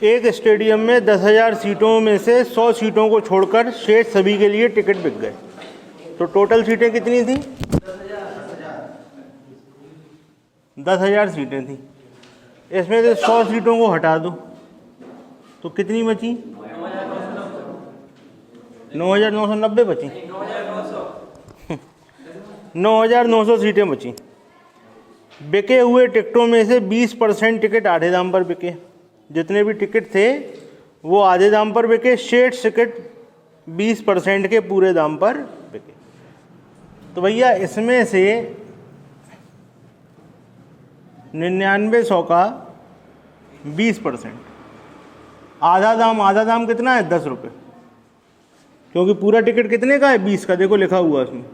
एक स्टेडियम में 10,000 सीटों में से 100 सीटों को छोड़कर शेष सभी के लिए टिकट बिक गए। तो टोटल सीटें कितनी थी? 10,000 सीटें थी। इसमें से 100 सीटों को हटा दो तो कितनी बची? 9,990 बची। 9,900 सीटें बची। बिके हुए टिकटों में से 20% टिकट आधे दाम पर बिके। जितने भी टिकट थे वो आधे दाम पर बिके, शेष टिकट 20% के पूरे दाम पर बिके। तो भैया इसमें से 9900 का 20%, आधा दाम कितना है? 10 रुपये, क्योंकि पूरा टिकट कितने का है? 20 का, देखो लिखा हुआ उसमें।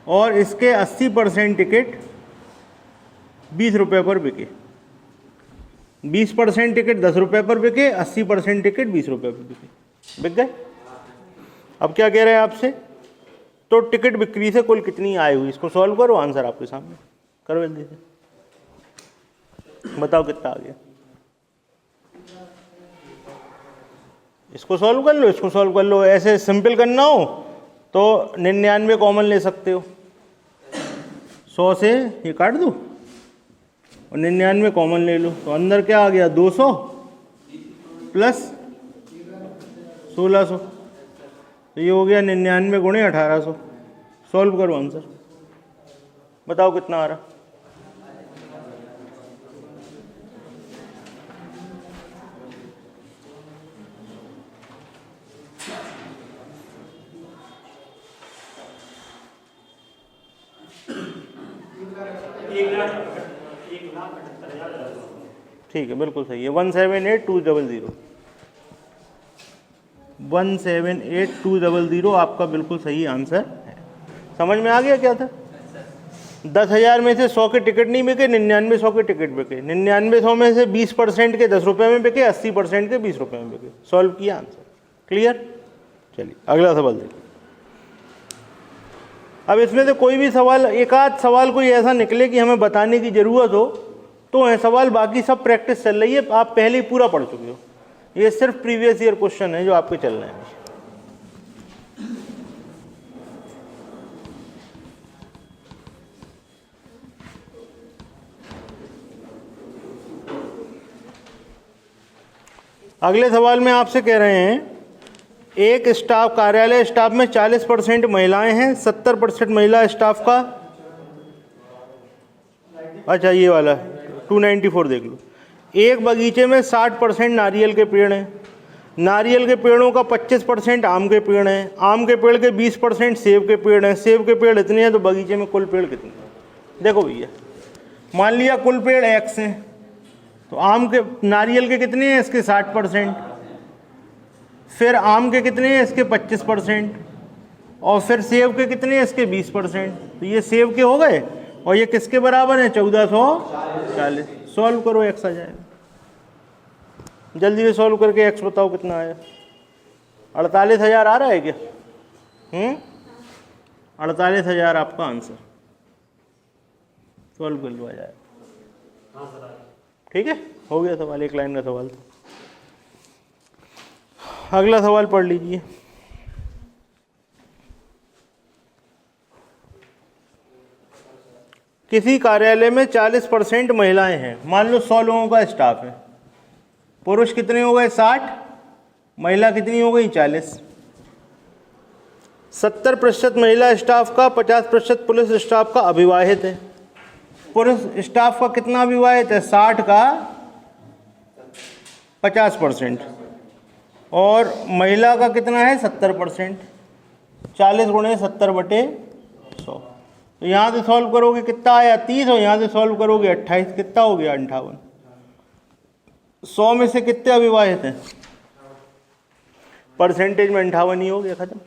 और इसके 80% टिकट 20 रुपये पर बिके। 20% टिकट 10 रुपये पर बिके, 80% टिकट 20 रुपये पर बिके, बिक गए। अब क्या कह रहे हैं आपसे? तो टिकट बिक्री से कुल कितनी आय हुई? इसको सॉल्व करो, आंसर आपके सामने, करो जल्दी से, बताओ कितना आ गया। इसको सॉल्व कर लो, इसको सॉल्व कर लो। ऐसे सिंपल करना हो तो 99 कॉमन ले सकते हो, 100 से ये काट दो और 99 कॉमन ले लो। तो अंदर क्या आ गया? 200 प्लस 1600, तो ये हो गया 99 गुणे 1800। सॉल्व करो, आंसर बताओ कितना आ रहा। ठीक है, बिल्कुल सही है। 178,200, 178,200 आपका बिल्कुल सही आंसर है। समझ में आ गया क्या था? 10,000 में से 100 के टिकट नहीं बिके, 9900 के टिकट बिके। 9900 में से 20% के 10 रुपये में बिके, 80% के 20 रुपये में बिके। सॉल्व किया, आंसर क्लियर। चलिए अगला सवाल देखिए। अब इसमें से कोई भी सवाल, एक आध सवाल कोई ऐसा निकले कि हमें बताने की ज़रूरत हो तो है सवाल, बाकी सब प्रैक्टिस चल रही है, आप पहले ही पूरा पढ़ चुके हो। ये सिर्फ प्रीवियस ईयर क्वेश्चन है जो आपके चल रहे हैं। अगले सवाल में आपसे कह रहे हैं, एक स्टाफ, कार्यालय स्टाफ में 40% महिलाएं हैं, 70% महिला स्टाफ का, अच्छा ये वाला 294 देख लो। एक बगीचे में 60% नारियल के पेड़ हैं। नारियल के पेड़ों का 25% आम के पेड़ हैं। आम के पेड़ के 20% सेब के पेड़ हैं। सेब के पेड़ इतने हैं, तो बगीचे में कुल पेड़ कितने हैं? देखो भैया, मान लिया कुल पेड़ x हैं, तो आम के, नारियल के कितने हैं? इसके 60%, फिर आम के कितने हैं? इसके 25%, और फिर सेब के कितने हैं? इसके 20%। तो ये सेब के हो गए, और ये किसके बराबर है? 1440। सॉल्व करो, x आ जाएगा। जल्दी से सॉल्व करके x बताओ कितना आया। 48,000 आ रहा है क्या? 48,000 आपका आंसर। सॉल्व कर लो, आ जाएगा। ठीक है, हो गया सवाल, एक लाइन का सवाल था। अगला सवाल पढ़ लीजिए। किसी कार्यालय में 40% महिलाएं हैं। मान लो 100 लोगों का स्टाफ है। पुरुष कितने हो गए? 60, महिला कितनी हो गई? 40। 70% महिला स्टाफ का, 50% पुरुष स्टाफ का अविवाहित है। पुरुष स्टाफ का कितना अविवाहित है? 60 का 50%, और महिला का कितना है? 70%। 40 गुणे 70/100। तो यहाँ से सॉल्व करोगे कितना आया? 30, और यहाँ से सॉल्व करोगे 28, कितना हो गया? 58। 100 में से कितने अविवाहित हैं? परसेंटेज में 58 ही हो गया, खत्म।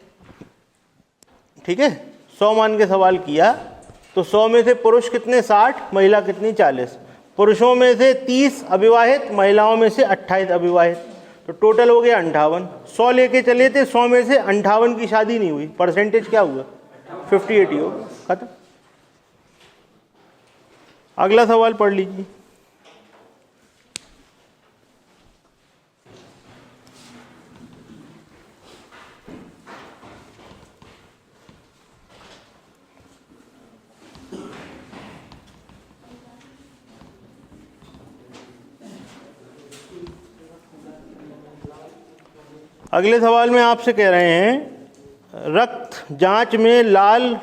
ठीक है, 100 मान के सवाल किया तो 100 में से पुरुष कितने? 60, महिला कितनी? 40। पुरुषों में से 30 अविवाहित, महिलाओं में से 28 अविवाहित, तो टोटल हो गया 58। 100 लेके चले थे, 100 में से 58 की शादी नहीं हुई, परसेंटेज क्या हुआ? 58 ही हो गया, खत्म। अगला सवाल पढ़ लीजिए। अगले सवाल में आपसे कह रहे हैं रक्त जांच में लाल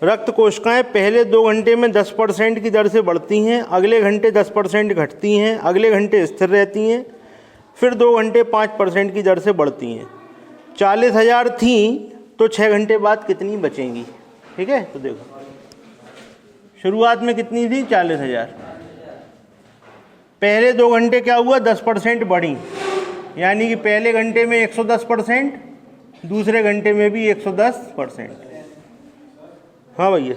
रक्त कोशिकाएं पहले 2 घंटे में 10% की दर से बढ़ती हैं, अगले घंटे 10% घटती हैं, अगले घंटे स्थिर रहती हैं, फिर 2 घंटे 5% की दर से बढ़ती हैं। 40,000 थी तो 6 घंटे बाद कितनी बचेंगी? ठीक है, तो देखो शुरुआत में कितनी थी? 40,000। पहले 2 घंटे क्या हुआ? 10% बढ़ी, यानी कि पहले घंटे में 110%, दूसरे घंटे में भी 110%। हाँ भैया,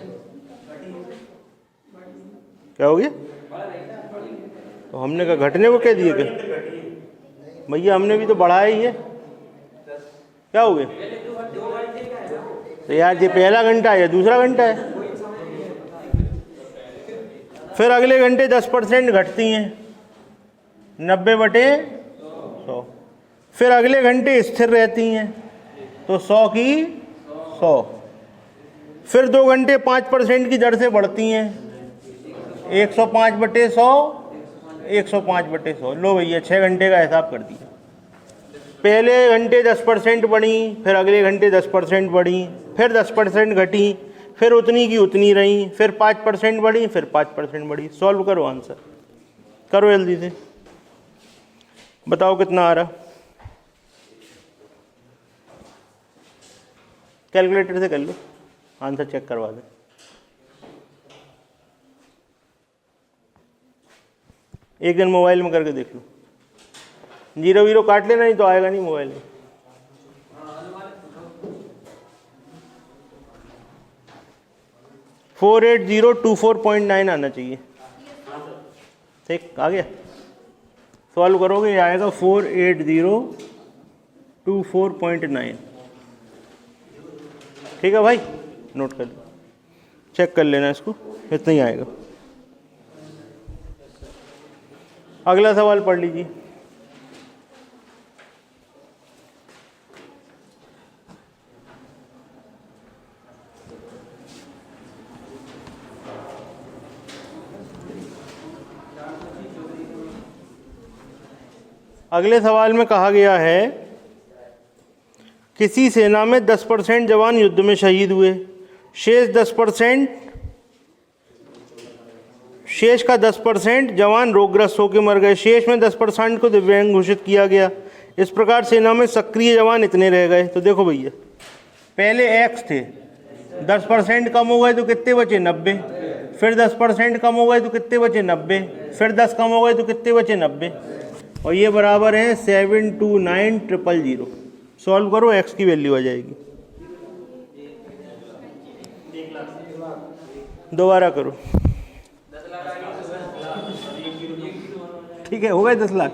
क्या हो गया? तो हमने कहा घटने को कह दिए क्या? भैया हमने भी तो बढ़ाया ही है। क्या हो गया? तो यार ये पहला घंटा है या दूसरा घंटा है? फिर अगले घंटे 10% घटती हैं, 90/100। फिर अगले घंटे स्थिर रहती हैं, तो 100 की 100। फिर 2 घंटे 5% की दर से बढ़ती हैं, 105/100, 105/100। लो भैया 6 घंटे का हिसाब कर दिया। पहले घंटे 10% बढ़ी, फिर अगले घंटे 10% बढ़ी, फिर 10% घटी, फिर उतनी की उतनी रही, फिर 5% बढ़ी, फिर 5% बढ़ी। सॉल्व करो, आंसर करो जल्दी से, बताओ कितना आ रहा। कैलकुलेटर से कर लो, आंसर चेक करवा दे। एक दिन मोबाइल में करके देख लो, 0 काट लेना, नहीं तो आएगा नहीं मोबाइल में। $48024.9 आना चाहिए। ठीक, आ गया। सॉल्व करोगे ये आएगा 48024.9। ठीक है भाई, नोट कर लो, चेक कर लेना इसको, इतना ही आएगा। अगला सवाल पढ़ लीजिए। अगले सवाल में कहा गया है किसी सेना में 10% जवान युद्ध में शहीद हुए, शेष का 10% जवान रोगग्रस्त होकर मर गए, शेष में 10% को दिव्यांग घोषित किया गया। इस प्रकार सेना में सक्रिय जवान इतने रह गए। तो देखो भैया, पहले X थे, 10% कम हो गए तो कितने बचे? 90। फिर 10% कम हो गए तो कितने बचे? 90। फिर 10 कम हो गए तो कितने बचे? 90। और ये बराबर है 729,000। सॉल्व करो, X की वैल्यू आ जाएगी। दोबारा करो। ठीक है, हो गए 10 लाख।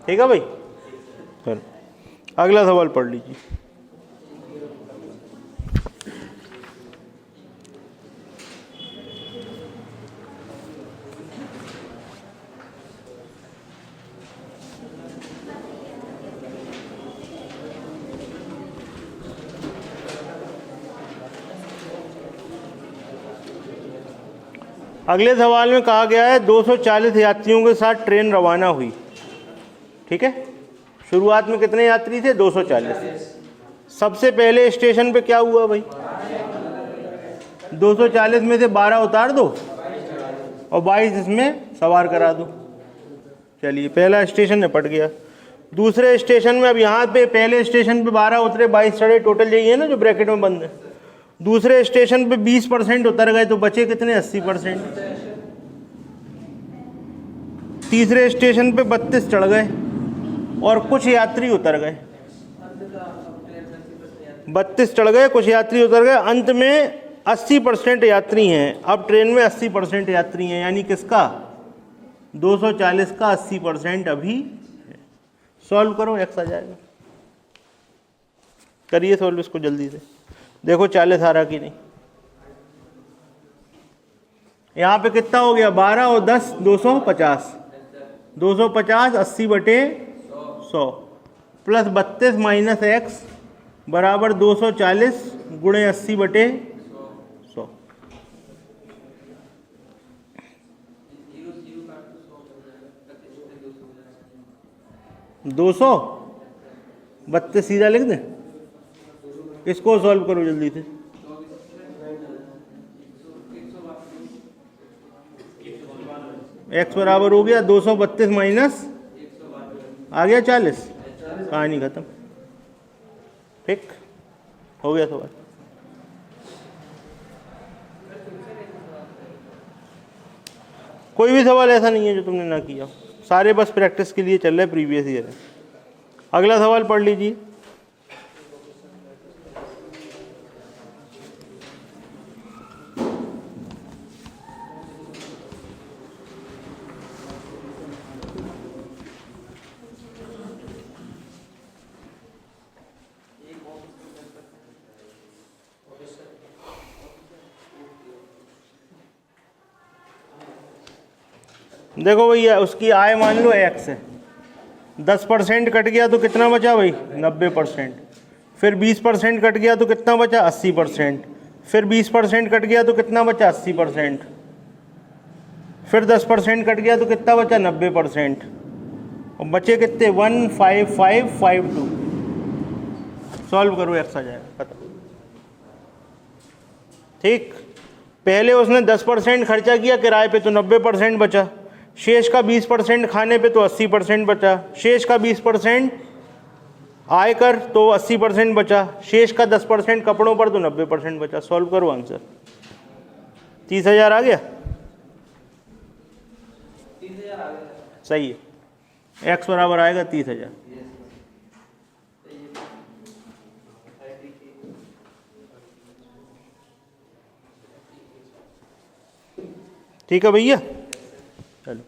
ठीक है भाई, चलो अगला सवाल पढ़ लीजिए। अगले सवाल में कहा गया है 240 यात्रियों के साथ ट्रेन रवाना हुई। ठीक है, शुरुआत में कितने यात्री थे? 240। सबसे पहले स्टेशन पे क्या हुआ भाई? 240 में से 12 उतार दो और 22 इसमें सवार करा दो। चलिए, पहला स्टेशन निपट गया। दूसरे स्टेशन में, अब यहाँ पे पहले स्टेशन पे 12 उतरे, 22 चढ़े, टोटल यही है ना जो ब्रैकेट में बंद है। दूसरे स्टेशन पे 20% उतर गए तो बचे कितने? 80%। तीसरे स्टेशन पे 32 चढ़ गए और कुछ यात्री उतर गए। 32 चढ़ गए, कुछ यात्री उतर गए, अंत में 80% यात्री हैं। अब ट्रेन में 80% यात्री हैं, यानी किसका? 240 का 80% अभी है। सॉल्व करो, X आ जाएगा। करिए सॉल्व इसको जल्दी से, देखो 40 आ रहा कि नहीं। यहाँ पे कितना हो गया? 12 और 10 250। 250 80/100 प्लस 32 माइनस X बराबर 240 गुणे 80/100। 232 सीधा लिख दें। इसको सॉल्व करो जल्दी से। x बराबर हो गया 232 माइनस आ गया 40, कहानी खत्म। ठीक हो गया सवाल। कोई भी सवाल ऐसा नहीं है जो तुमने ना किया, सारे बस प्रैक्टिस के लिए चल रहे, प्रीवियस ईयर है। अगला सवाल पढ़ लीजिए। देखो भैया, उसकी आय मान लो x है, 10% कट गया तो कितना बचा भाई 90%, फिर 20% कट गया तो कितना बचा 80%, फिर 20% कट गया तो कितना बचा 80%, फिर 10% कट गया तो कितना बचा 90%, और बचे कितने 15552। सॉल्व करो, x आ जाएगा खत्म। ठीक, पहले उसने 10% खर्चा किया किराए पे तो 90% बचा, शेष का 20% खाने पे तो 80% बचा, शेष का 20% आयकर तो 80% बचा, शेष का 10% कपड़ों पर तो 90% बचा। सॉल्व करो, आंसर 30,000 आ गया। सही है, x बराबर आएगा 30,000। ठीक है भैया, चलो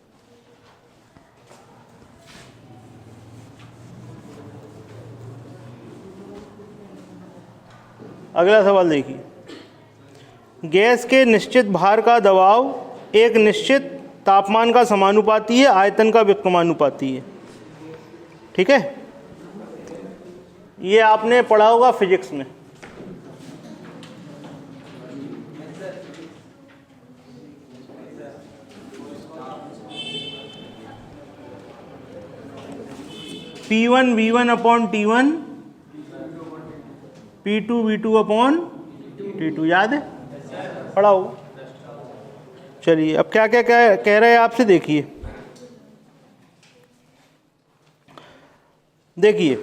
अगला सवाल देखिए। गैस के निश्चित भार का दबाव एक निश्चित तापमान का समानुपाती है, आयतन का व्युत्क्रमानुपाती है। ठीक है, ये आपने पढ़ा होगा फिजिक्स में। P1 V1 upon T1, P2 V2 upon T2, याद है, पढ़ा हो। चलिए अब क्या क्या कह रहे हैं आपसे, देखिए। देखिए,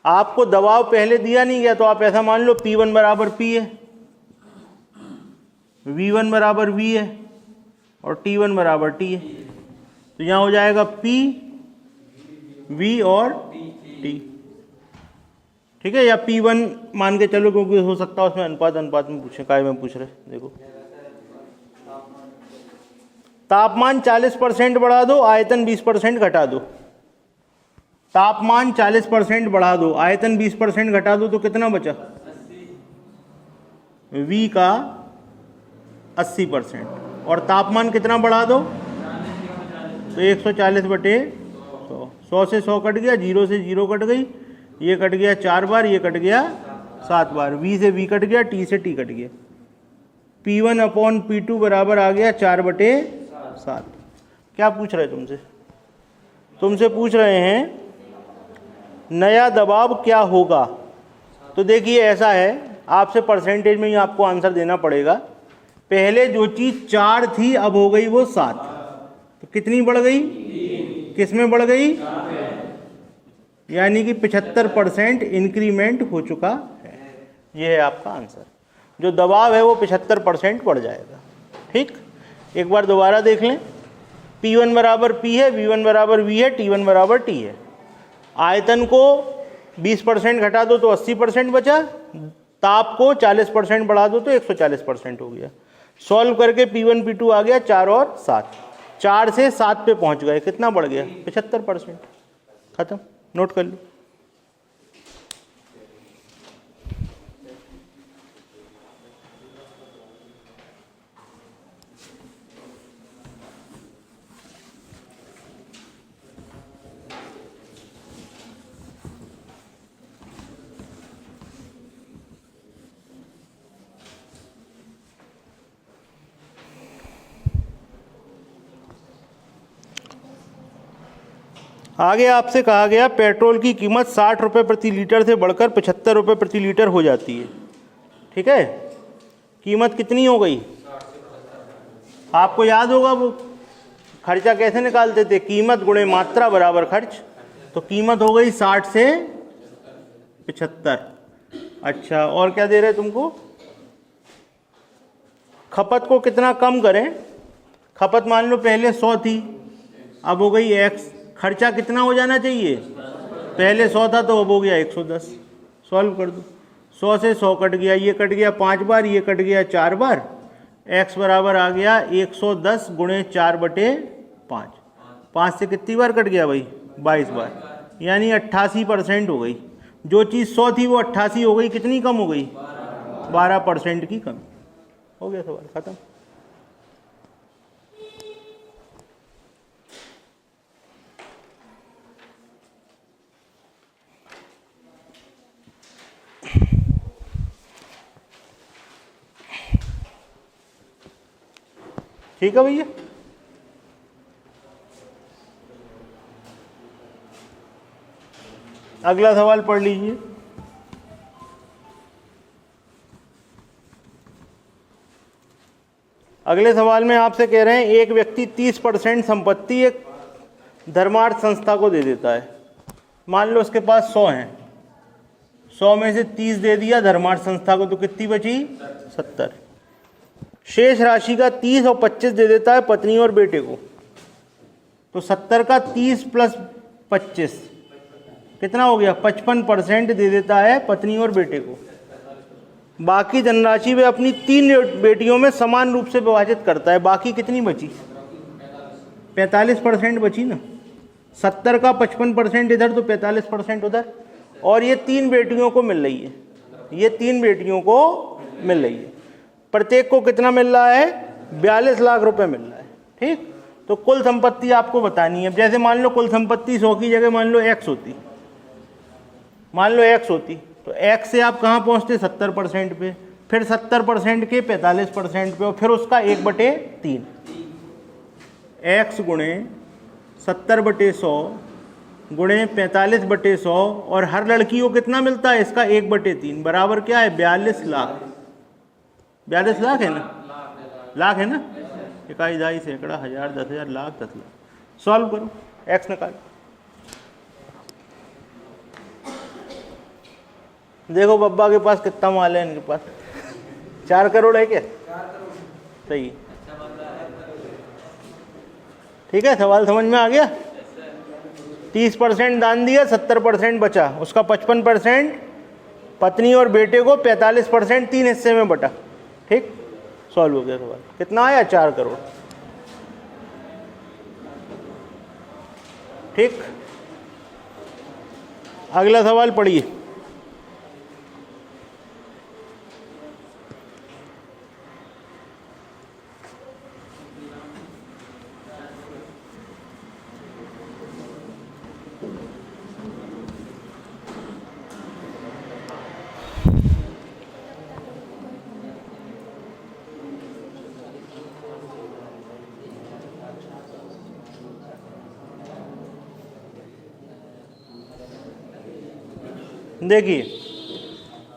आपको दबाव पहले दिया नहीं गया तो आप ऐसा मान लो P1 बराबर P है, V1 बराबर V है और T1 बराबर T है। तो यहाँ हो जाएगा P V और T। ठीक है, या P1 मान के चलो, क्योंकि हो सकता है उसमें अनुपात में पूछे, काय में पूछ रहे। देखो, तापमान 40% बढ़ा दो, आयतन 20% घटा दो। तापमान 40% बढ़ा दो, आयतन 20% घटा दो, तो कितना बचा V का 80%, और तापमान कितना बढ़ा दो तो 140/100। 100 से 100 कट गया, 0 से 0 कट गई, ये कट गया 4 बार, ये कट गया 7 बार, V से V कट गया, T से T कट गया। P1 अपॉन P2 बराबर आ गया 4/7। क्या पूछ रहे तुमसे? तुमसे पूछ रहे हैं नया दबाव क्या होगा। तो देखिए ऐसा है, आपसे परसेंटेज में ही आपको आंसर देना पड़ेगा। पहले जो चीज़ 4 थी अब हो गई वो 7, तो कितनी बढ़ गई, किस में बढ़ गई, यानी कि 75% इंक्रीमेंट हो चुका है। ये है आपका आंसर। जो दबाव है वो 75% बढ़ जाएगा। ठीक, एक बार दोबारा देख लें। P1 बराबर P है, V1 बराबर V है, T1 बराबर T है। आयतन को 20% घटा दो तो 80% बचा, ताप को 40% बढ़ा दो तो 140% हो गया। सॉल्व करके P1 P2 आ गया 4 और 7, 4 से 7 पे पहुंच गए, कितना बढ़ गया 75%। खत्म, नोट कर लो। आगे आपसे कहा गया पेट्रोल की कीमत 60 रुपये प्रति लीटर से बढ़कर 75 रुपये प्रति लीटर हो जाती है। ठीक है, कीमत कितनी हो गई? आपको याद होगा वो खर्चा कैसे निकालते थे, कीमत गुणे मात्रा बराबर खर्च। तो कीमत हो गई 60 से 75। अच्छा, और क्या दे रहे तुमको? खपत को कितना कम करें? खपत मान लो पहले 100 थी, अब हो गई x। खर्चा कितना हो जाना चाहिए? पहले 100 था तो अब हो गया 110। सॉल्व कर दो। 100 से 100 कट गया, ये कट गया 5 बार, ये कट गया 4 बार। x बराबर आ गया 110 गुणे 4/5। 5 से कितनी बार कट गया भाई? 22 बार, यानी 88% हो गई। जो चीज़ 100 थी वो 88 हो गई। कितनी कम हो गई? 12% की कमी। हो गया सवाल खत्म। ठीक है भैया। अगला सवाल पढ़ लीजिए। अगले सवाल में आपसे कह रहे हैं एक व्यक्ति 30% संपत्ति एक धर्मार्थ संस्था को दे देता है। मान लो उसके पास 100 हैं, 100 में से 30 दे दिया धर्मार्थ संस्था को, तो कितनी बची? 70। शेष राशि का 30 और 25 दे देता है पत्नी और बेटे को। तो 70 का 30 प्लस 25 कितना हो गया? 55% दे देता है पत्नी और बेटे को। बाकी धनराशि वे अपनी 3 बेटियों में समान रूप से विभाजित करता है। बाकी कितनी बची? 45% बची ना। 70 का 55% इधर तो 45% उधर। और ये 3 बेटियों को मिल रही है, ये 3 बेटियों को मिल रही है। प्रत्येक को कितना मिल रहा है? 42 लाख रुपए मिल रहा है। ठीक, तो कुल संपत्ति आपको बतानी है। जैसे मान लो कुल संपत्ति 100 की जगह मान लो x होती, मान लो x होती, तो x से आप कहाँ पहुँचते? 70% पे, फिर 70% के 45% पे, और फिर उसका 1/3। x गुणे 70/100 गुणे 45/100, और हर लड़की को कितना मिलता है? इसका 1/3 बराबर क्या है? 42 लाख। 42 लाख है ना? लाख है ना? इकाई, दहाई, सैकड़ा, हजार, 10,000, लाख, 10 लाख। सॉल्व करो, x निकालो। देखो बब्बा के पास कितना माल है, इनके पास 4 करोड़ है क्या? सही। ठीक है, सवाल समझ में आ गया? 30% दान दिया, 70% बचा, उसका 55% पत्नी और बेटे को, 45% 3 हिस्से में बटा। ठीक, सॉल्व हो गया सवाल। कितना आया? 4 करोड़। ठीक, अगला सवाल पढ़िए। देखिए,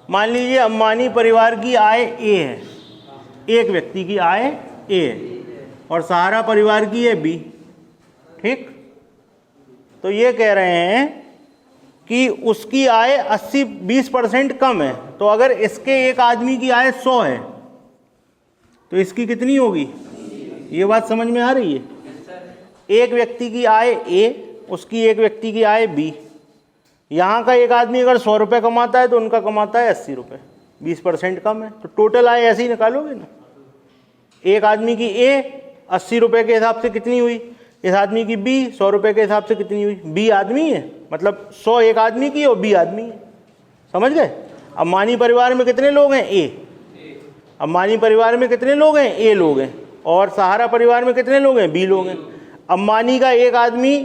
मान लीजिए अंबानी परिवार की आय ए है, एक व्यक्ति की आय ए है, और सहारा परिवार की है बी। ठीक, तो ये कह रहे हैं कि उसकी आय 20% कम है। तो अगर इसके एक आदमी की आय 100 है तो इसकी कितनी होगी? ये बात समझ में आ रही है? एक व्यक्ति की आय ए, उसकी एक व्यक्ति की आय बी। यहाँ का एक आदमी अगर 100 रुपये कमाता है तो उनका कमाता है 80 रुपये, 20% कम है। तो टोटल आय ऐसे ही निकालोगे ना। एक आदमी की ए 80 रुपये के हिसाब से कितनी हुई, इस आदमी की बी 100 रुपये के हिसाब से कितनी हुई। बी आदमी है, मतलब 100 एक आदमी की और बी आदमी है। समझ गए? अंबानी परिवार में कितने लोग हैं? ए। अंबानी परिवार में कितने लोग हैं? ए लोग हैं। और सहारा परिवार में कितने लोग हैं? बी लोग हैं। अंबानी का एक आदमी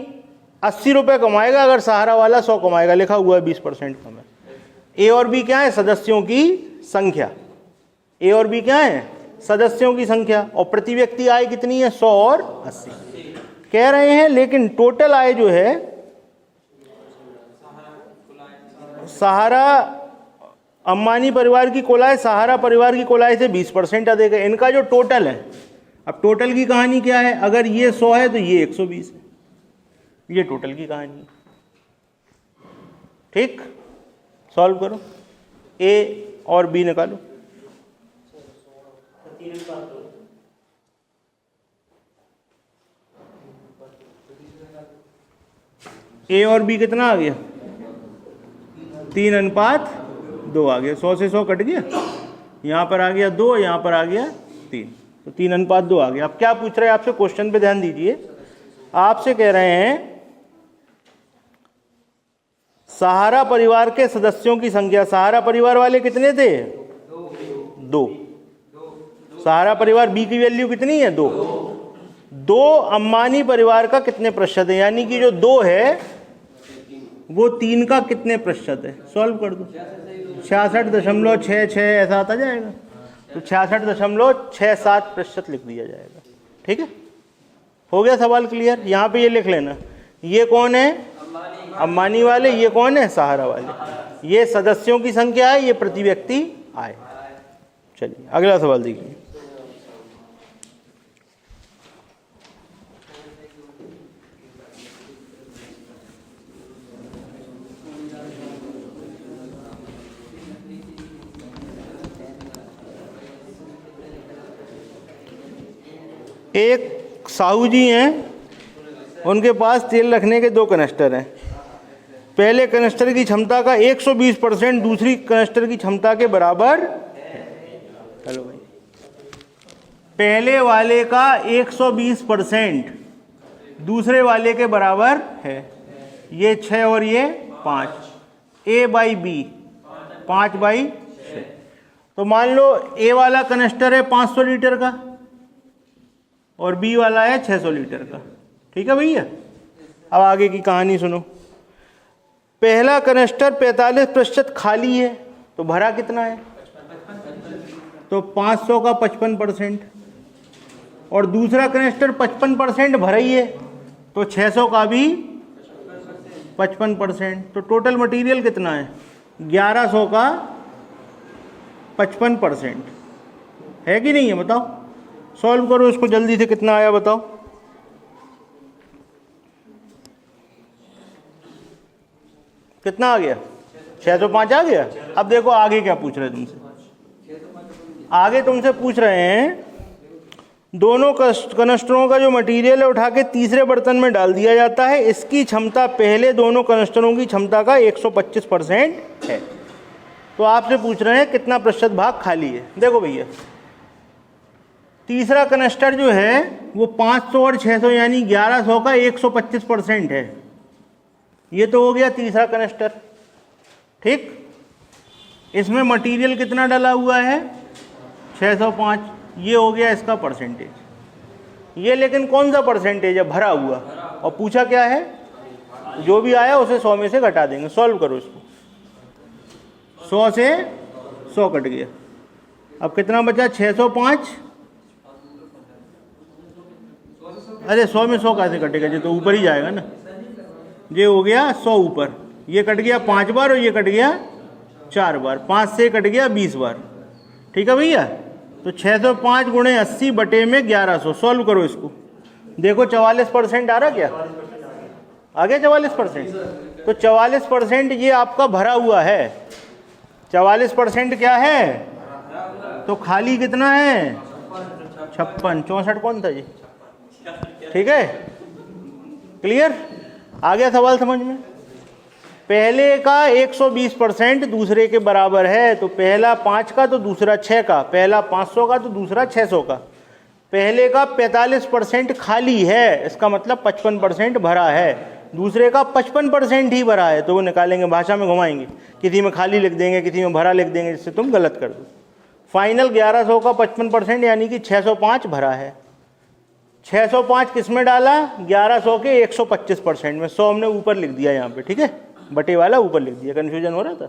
80 रुपये कमाएगा, अगर सहारा वाला 100 कमाएगा, लिखा हुआ है 20% कम है। ए और बी क्या है? सदस्यों की संख्या। ए और बी क्या है? सदस्यों की संख्या। और प्रति व्यक्ति आय कितनी है? 100 और 80 कह रहे हैं। लेकिन टोटल आय जो है सहारा अंबानी परिवार की कुल आय सहारा परिवार की कुल आय से 20% अधिक है। इनका जो टोटल है, अब टोटल की कहानी क्या है, अगर ये 100 है तो ये 120 है, ये टोटल की कहानी है। ठीक, सॉल्व करो, ए और बी निकालो। ए और बी कितना आ गया, 3:2 आ गया। 100 से 100 कट गया, यहाँ पर आ गया 2, यहाँ पर आ गया 3, तो 3:2 आ गया। अब क्या पूछ रहे हैं आपसे, क्वेश्चन पे ध्यान दीजिए। आपसे कह रहे हैं सहारा परिवार के सदस्यों की संख्या, सहारा परिवार वाले कितने थे, 2। सहारा परिवार बी की वैल्यू कितनी है, 2। अंबानी परिवार का कितने प्रतिशत है, यानी कि जो 2 है वो 3 का कितने प्रतिशत है, सॉल्व कर दो। 66.66 ऐसा आता जाएगा, तो 66.67% लिख दिया जाएगा। ठीक है, हो गया सवाल क्लियर। यहाँ पे ये लिख लेना, ये कौन है, अंबानी वाले, ये कौन है, सहारा वाले। ये सदस्यों की संख्या है, ये प्रति व्यक्ति आय। चलिए अगला सवाल देखिए। एक साहू जी हैं, उनके पास तेल रखने के 2 कनस्टर हैं। पहले कनस्टर की क्षमता का 120% दूसरी कनस्टर की क्षमता के बराबर। हेलो भाई, पहले वाले का 120% दूसरे वाले के बराबर है, ये 6 और ये 5, A/B 5/6। तो मान लो ए वाला कनस्टर है 500 लीटर का और बी वाला है 600 लीटर का। ठीक है भैया, अब आगे की कहानी सुनो। पहला कनस्टर 45% खाली है, तो भरा कितना है, तो 500 का 55%, और दूसरा कनस्टर 55% भरा ही है, तो 600 का भी 55%। तो टोटल मटेरियल कितना है, 1100 का 55% है कि नहीं है, बताओ। सॉल्व करो इसको जल्दी से, कितना आया बताओ। कितना आ गया, 605 आ गया। अब देखो आगे क्या पूछ रहे हैं तुमसे, आगे तुमसे पूछ रहे हैं दोनों कनस्टरों का जो मटेरियल है उठा के तीसरे बर्तन में डाल दिया जाता है, इसकी क्षमता पहले दोनों कनस्टरों की क्षमता का 125% है। तो आपसे पूछ रहे हैं कितना प्रतिशत भाग खाली है। देखो भैया, तीसरा कनस्टर जो है वो 500 और 600 यानी 1100 का 125% है। ये तो हो गया तीसरा कनस्टर। ठीक, इसमें मटेरियल कितना डला हुआ है, 605, ये हो गया इसका परसेंटेज। ये लेकिन कौन सा परसेंटेज है, भरा हुआ, और पूछा क्या है, जो भी आया उसे 100 में से घटा देंगे। सॉल्व करो इसको, 100 से 100 कट गया, अब कितना बचा, 605। अरे 100 में 100 कैसे कटेगा, ये तो ऊपर ही जाएगा ना। ये हो गया 100 ऊपर, ये कट गया 5 बार और ये कट गया 4 बार, 5 से कट गया 20 बार। ठीक है भैया, तो 605 गुणे 80 बटे में 1100। सॉल्व करो इसको, देखो 44% आ रहा क्या, आ गया 44%। तो 44% ये आपका भरा हुआ है, 44% क्या है, तो खाली कितना है, 56, 64 कौन था जी। ठीक है, क्लियर, आ गया सवाल समझ में। पहले का 120% दूसरे के बराबर है, तो पहला 5 का तो दूसरा 6 का, पहला 500 का तो दूसरा 600 का। पहले का 45% खाली है, इसका मतलब 55% भरा है, दूसरे का 55% ही भरा है, तो वो निकालेंगे, भाषा में घुमाएंगे, किसी में खाली लिख देंगे, किसी में भरा लिख देंगे, जिससे तुम गलत कर दो। फाइनल 1100 का 55% यानी कि 605 भरा है। 605 किस में डाला, 1100 के 125% में, 100 हमने ऊपर लिख दिया यहाँ पे। ठीक है, बटे वाला ऊपर लिख दिया, कन्फ्यूजन हो रहा था।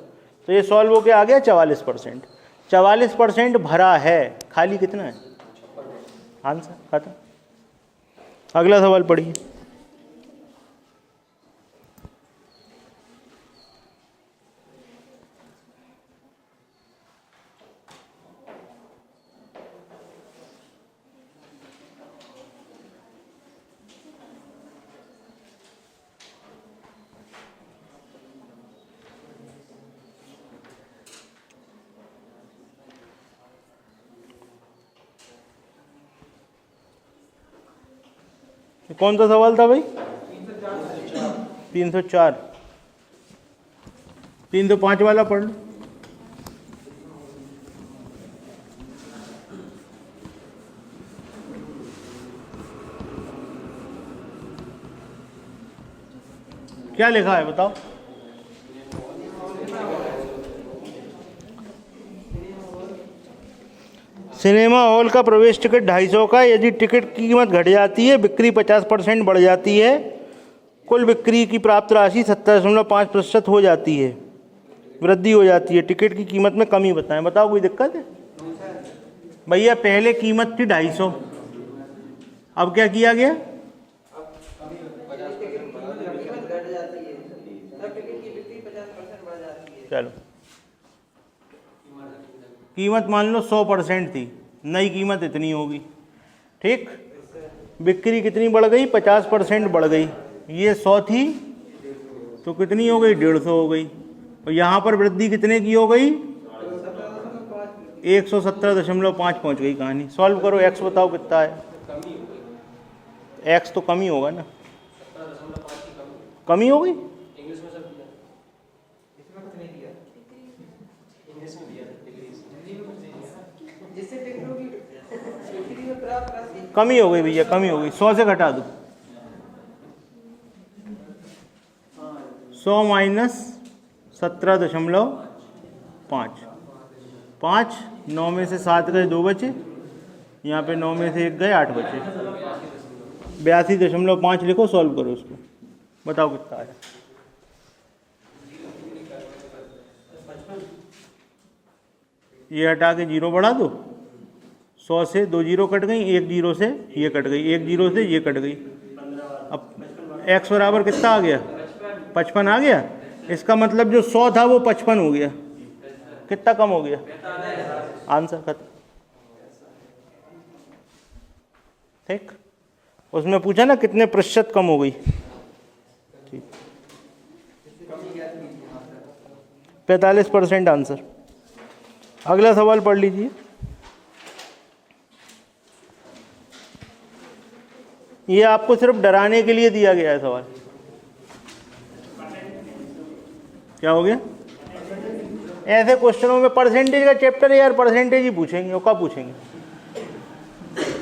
तो ये सॉल्व होके आ गया 44%। 44% भरा है, खाली कितना है, आंसर खत्म। अगला सवाल पढ़िए। कौन सा सवाल था भाई? 304। 305 वाला पढ़ लो। क्या लिखा है बताओ? सिनेमा हॉल का प्रवेश टिकट 250 का, यदि टिकट की कीमत घट जाती है, बिक्री 50% बढ़ जाती है, कुल बिक्री की प्राप्त राशि 70.5% हो जाती है, वृद्धि हो जाती है, टिकट की कीमत में कमी बताएं। बताओ कोई दिक्कत है? भैया पहले कीमत थी 250, अब क्या किया गया? चलो कीमत मान लो 100% थी, नई कीमत इतनी होगी, ठीक। बिक्री कितनी बढ़ गई? 50% बढ़ गई। ये 100 थी तो कितनी हो गई? 150 हो गई। और यहाँ पर वृद्धि कितने की हो गई? 117.5 पहुँच गई कहानी। सॉल्व करो, एक्स बताओ कितना है? एक्स तो कम ही होगा ना, कमी हो गई। कमी हो गई भैया, कमी हो गई। 100 से घटा दो, 100 माइनस 17.5, 5, 9 में से 7 गए, 2 बचे, यहाँ पे 9 में से 1 गए, 8 बचे। 82.5 लिखो, सॉल्व करो उसको, बताओ कितना आया। ये हटा के 0 बढ़ा दो, 100 से 2 जीरो कट गई, 1 जीरो से ये कट गई, 1 जीरो से ये कट गई। अब x बराबर कितना आ गया? 55 आ गया। इसका मतलब जो 100 था वो 55 हो गया। कितना कम हो गया? आंसर खत्म। ठीक, उसमें पूछा ना कितने प्रतिशत कम हो गई। ठीक, 45% आंसर। अगला सवाल पढ़ लीजिए। ये आपको सिर्फ डराने के लिए दिया गया है सवाल। क्या हो गया? ऐसे क्वेश्चनों में परसेंटेज का चैप्टर है यार, परसेंटेज ही पूछेंगे और कब पूछेंगे।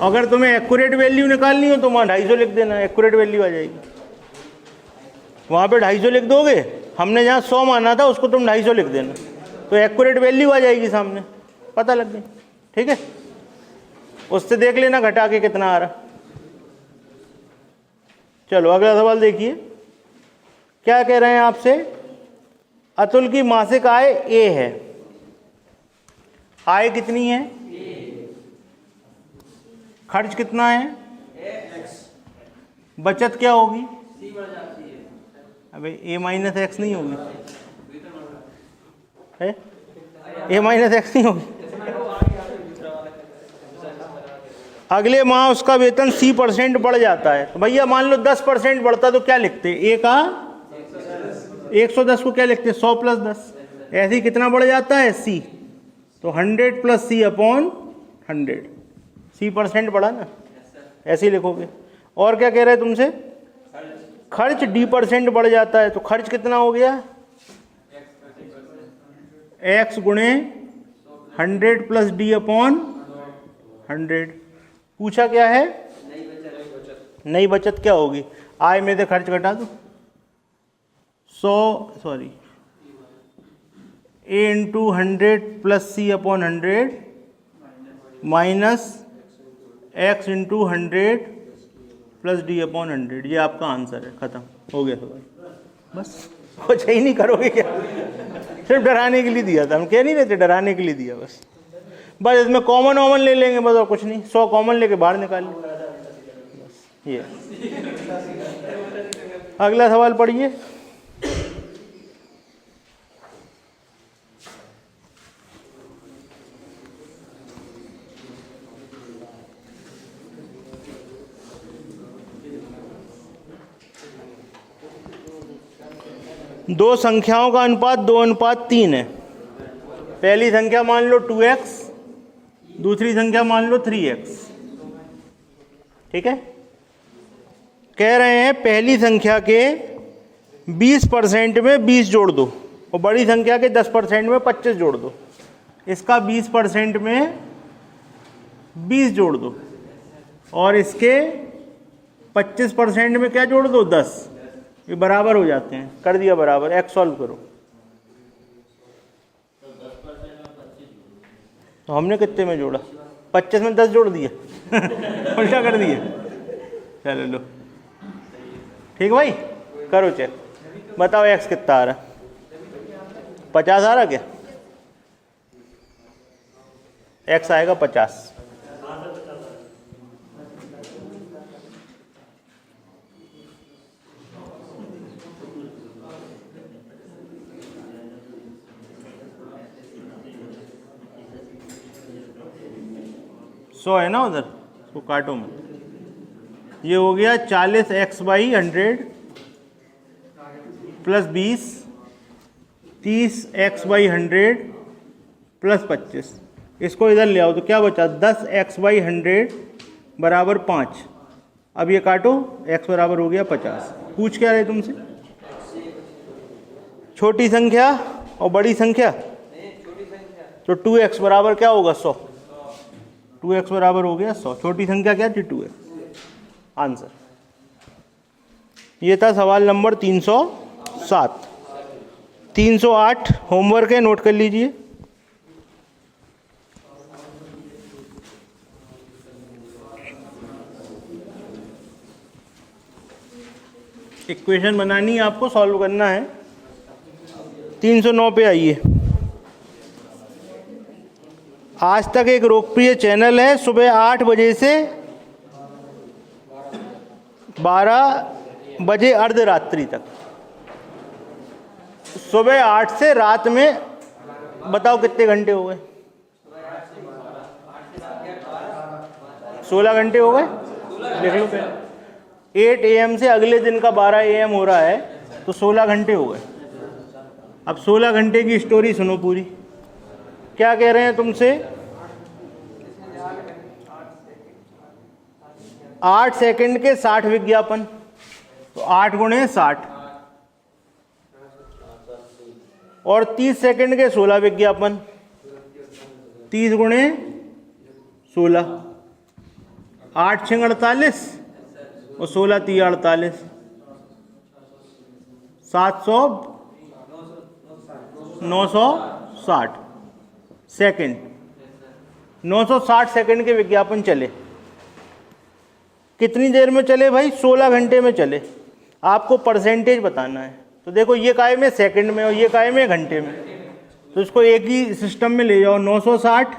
अगर तुम्हें एक्यूरेट वैल्यू निकालनी हो तो वहाँ 250 लिख देना, एक्यूरेट वैल्यू आ जाएगी। वहाँ पे 250 लिख दोगे, हमने जहाँ 100 माना था उसको तुम 250 लिख देना, तो एक्यूरेट वैल्यू आ जाएगी सामने, पता लग गई। ठीक है, उससे देख लेना घटा के कितना आ रहा। चलो अगला सवाल देखिए, क्या कह रहे हैं आपसे? अतुल की मासिक आय ए है, आय कितनी है? खर्च कितना है? बचत क्या होगी? अबे ए माइनस एक्स नहीं होगी है? ए माइनस एक्स नहीं होगी। अगले माह उसका वेतन C% बढ़ जाता है, तो भैया मान लो 10% बढ़ता तो क्या लिखते? ए का 110 को क्या लिखते? 100 प्लस 10। ऐसे ही कितना बढ़ जाता है? C, तो 100 प्लस C अपॉन 100, C% बढ़ा ना, ऐसे ही लिखोगे। और क्या कह रहे हैं तुमसे? खर्च D% बढ़ जाता है, तो खर्च कितना हो गया? x गुणे 100 प्लस D अपॉन 100। पूछा क्या है? नई बचत क्या होगी? आय में से खर्च घटा दो, 100 A into 100 plus C upon 100 minus x into 100 plus D upon 100। ये आपका आंसर है, खत्म हो गया सवाल। बस कुछ ही नहीं करोगे क्या? सिर्फ डराने के लिए दिया था, हम कह नहीं रहे थे, डराने के लिए दिया बस। बस इसमें कॉमन वॉमन ले लेंगे बस, और कुछ नहीं। 100 कॉमन लेके बाहर निकाल लें बस। ये अगला सवाल पढ़िए। दो संख्याओं का अनुपात 2:3 है। पहली संख्या मान लो 2x, दूसरी संख्या मान लो 3x। ठीक है, कह रहे हैं पहली संख्या के 20% में 20 जोड़ दो और बड़ी संख्या के 10% में 25 जोड़ दो। इसका 20% में 20 जोड़ दो और इसके 25% में क्या जोड़ दो, 10। ये बराबर हो जाते हैं। कर दिया बराबर। एक्स सॉल्व करो। तो हमने कितने में जोड़ा, 25 में 10 जोड़ दिया उल्टा कर दिया। चलो लो, ठीक भाई, करो चेक। बताओ एक्स कितना आ रहा है, 50 आ रहा क्या? एक्स आएगा 50। सौ है ना उधर, उसको काटो मत। ये हो गया 40x/100 प्लस 20, 30x/100 प्लस 25। इसको इधर ले आओ तो क्या बचा, 10x/100 बराबर 5। अब ये काटो, x बराबर हो गया 50। पूछ क्या रहे तुमसे, छोटी संख्या और बड़ी संख्या। तो 2x बराबर क्या होगा, 100। 2x बराबर हो गया 100। छोटी संख्या क्या थी, 2x। आंसर ये था सवाल नंबर 307। 308 होमवर्क है, नोट कर लीजिए। इक्वेशन बनानी है आपको, सॉल्व करना है। 309 पे आइए। आज तक एक लोकप्रिय चैनल है, सुबह 8 बजे से 12 बजे अर्धरात्रि तक। सुबह 8 से रात में बताओ कितने घंटे हो गए, 16 घंटे हो गए। देख लो पहले, 8 AM से अगले दिन का 12 AM हो रहा है, तो 16 घंटे हो गए। अब 16 घंटे की स्टोरी सुनो पूरी। क्या कह रहे हैं तुमसे, 8 सेकंड के 60 विज्ञापन, तो 8 गुणे 60, और 30 सेकंड के 16 विज्ञापन, 30 गुणे 16, 8 6 48 और 16 3 48, 700 960 सेकंड। 960 सेकंड के विज्ञापन चले। कितनी देर में चले भाई, 16 घंटे में चले। आपको परसेंटेज बताना है। तो देखो, ये काय में सेकंड में और ये काय में घंटे में, तो इसको एक ही सिस्टम में ले जाओ। 960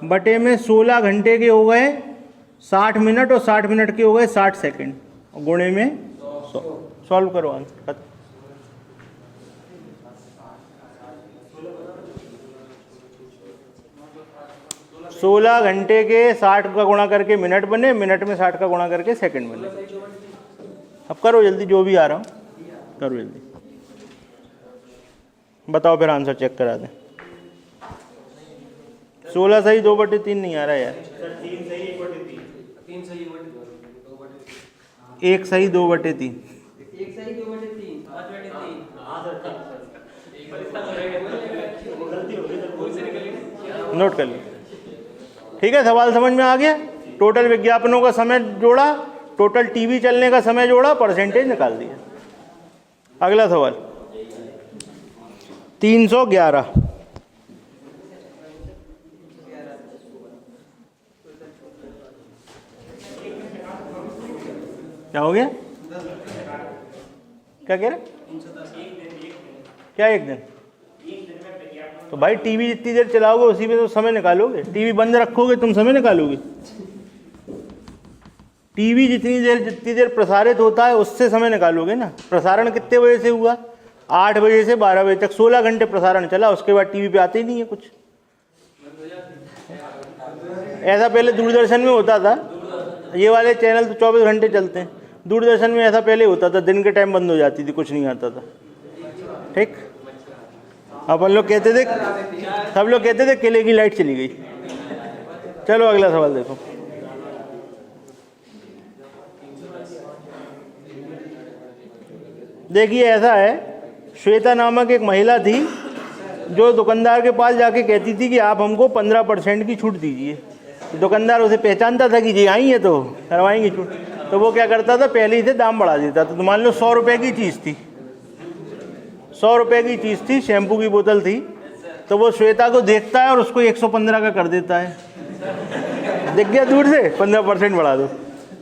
बटे में 16 घंटे के हो गए 60 मिनट और 60 मिनट के हो गए 60 सेकंड, और गुणे में 100। सॉल्व करो, आंसर। 16 घंटे के 60 का गुणा करके मिनट बने, मिनट में 60 का गुणा करके सेकंड बने। अब करो जल्दी, जो भी आ रहा हूँ करो जल्दी। बताओ फिर आंसर चेक करा दें। 16 सही 2/3 नहीं आ रहा यार। 1 सही 2/3। नोट कर लो, ठीक है। सवाल समझ में आ गया। टोटल विज्ञापनों का समय जोड़ा, टोटल टीवी चलने का समय जोड़ा, परसेंटेज निकाल दिया। अगला सवाल 311। क्या हो गया, क्या कह रहे, क्या एक दिन? तो भाई टीवी जितनी देर चलाओगे उसी में तो समय निकालोगे। टीवी बंद रखोगे तुम समय निकालोगे? टीवी जितनी देर प्रसारित होता है उससे समय निकालोगे ना। प्रसारण कितने बजे से हुआ, 8 बजे से 12 बजे तक, 16 घंटे प्रसारण चला। उसके बाद टीवी पे आते ही नहीं है कुछ। ऐसा पहले दूरदर्शन में होता था, ये वाले चैनल तो 24 घंटे चलते हैं। दूरदर्शन में ऐसा पहले होता था, दिन के टाइम बंद हो जाती थी, कुछ नहीं आता था। ठीक, अपन लोग कहते थे, सब लोग कहते थे किले की लाइट चली गई। चलो अगला सवाल देखो। देखिए ऐसा है, श्वेता नामक एक महिला थी जो दुकानदार के पास जाके कहती थी कि आप हमको 15% की छूट दीजिए। दुकानदार उसे पहचानता था कि ये आई है तो करवाएंगे छूट, तो वो क्या करता था, पहले ही से दाम बढ़ा देता था। तो मान लो 100 रुपये की चीज़ थी, 100 रुपये की चीज़ थी, शैम्पू की बोतल थी, तो वो श्वेता को देखता है और उसको 115 का कर देता है। दिख गया दूर से, 15% बढ़ा दो,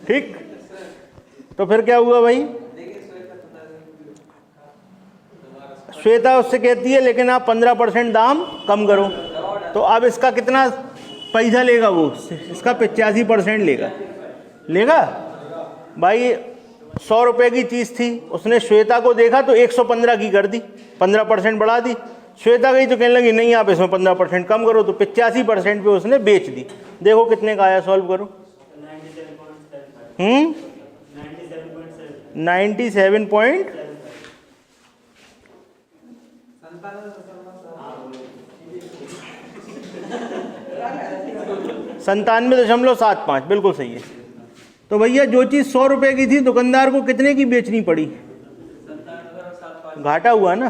ठीक। तो फिर क्या हुआ भाई, श्वेता उससे कहती है लेकिन आप 15% दाम कम करो। तो अब इसका कितना पैसा लेगा वो, इसका 85% लेगा भाई। 100 रुपये की चीज़ थी, उसने श्वेता को देखा तो 115 की कर दी, 15% बढ़ा दी। श्वेता गई तो कहने लगी नहीं आप इसमें 15% कम करो, तो 85% पे उसने बेच दी। देखो कितने का आया, सॉल्व करो। 97 97.75, बिल्कुल सही है। तो भैया जो चीज़ 100 रुपये की थी दुकानदार को कितने की बेचनी पड़ी, घाटा हुआ ना,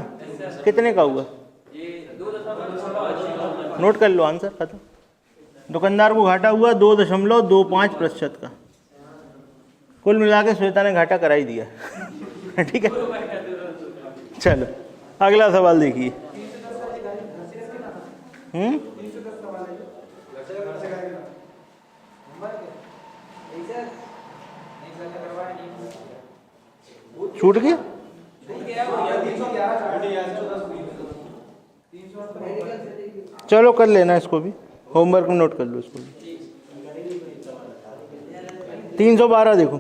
कितने का हुआ, नोट कर लो आंसर खत्म। दुकानदार को घाटा हुआ 2.25% का। कुल मिला के श्वेता ने घाटा करा ही दिया। ठीक है, चलो अगला सवाल देखिए। छूट गया, चलो कर लेना इसको भी, होमवर्क में नोट कर लो इसको भी। 312 देखो,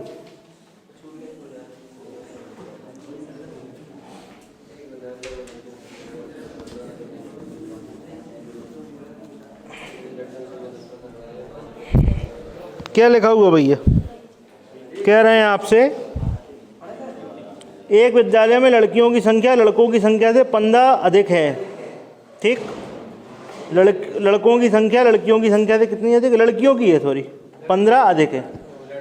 क्या लिखा हुआ भैया, कह रहे हैं आपसे एक विद्यालय में लड़कियों की संख्या लड़कों की संख्या से 15 अधिक है, ठीक। लड़कों की संख्या लड़कियों की संख्या से कितनी अधिक, लड़कियों की है सॉरी, 15 अधिक है।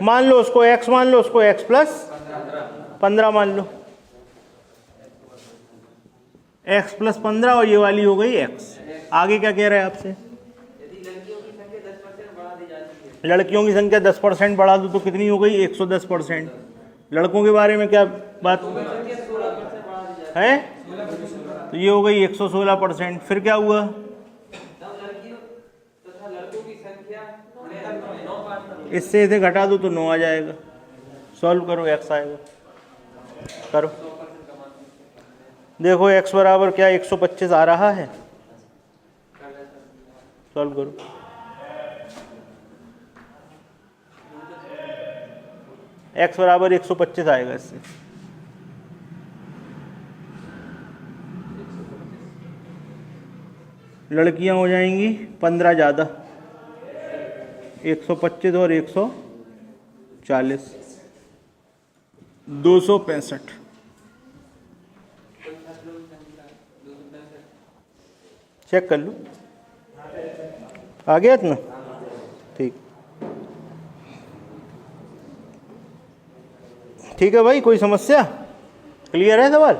मान लो उसको x मान लो, उसको x प्लस 15 मान लो, x प्लस 15 और ये वाली हो गई x। आगे क्या कह रहे हैं आपसे, लड़कियों की संख्या 10% बढ़ा दो तो कितनी हो गई, 110%। लड़कों के बारे में क्या बात है, तो ये हो गई 116%। फिर क्या हुआ, इससे इसे घटा दो तो 9 आ जाएगा। सॉल्व करो, x आएगा, करो। देखो x बराबर क्या 125 आ रहा है, सॉल्व करो। x बराबर 125 आएगा इससे। लड़कियां हो जाएंगी 15 ज़्यादा, 125 और 140, 265। चेक कर लो, आ गया इतना, ठीक। ठीक है भाई, कोई समस्या, क्लियर है सवाल।